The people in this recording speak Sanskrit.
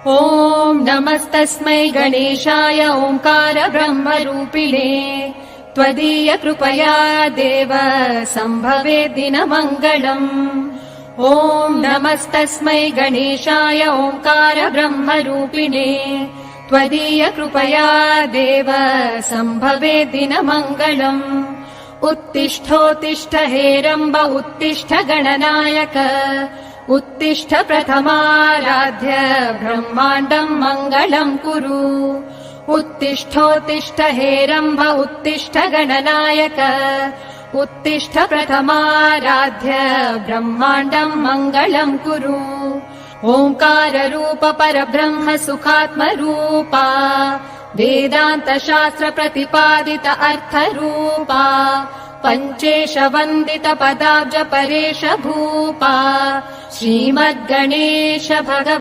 ॐ नमस्तस्मै गणेशाय ओंकार ब्रह्मरूपिणे त्वदीय कृपया देव सम्भवे दिनमङ्गलम्। ॐ नमस्तस्मै गणेशाय ओंकार ब्रह्मरूपिणे त्वदीय कृपया देव सम्भवे दिनमङ्गलम्। उत्तिष्ठोत्तिष्ठ हेरम्ब उत्तिष्ठ गणनायक उत्तिष्ठ प्रथमाराध्य ब्रह्माण्डम् मङ्गलम् कुरु। उत्तिष्ठोत्तिष्ठ हेरम्ब उत्तिष्ठ गणनायक उत्तिष्ठ प्रथमाराध्य ब्रह्माण्डम् मङ्गलम् कुरु। ओङ्काररूप परब्रह्म सुखात्मरूपा वेदान्त शास्त्र प्रतिपादित अर्थरूपा पञ्चेश वन्दित पदाब्ज परेश भूपा श्रीमद्गणेश भगवान्।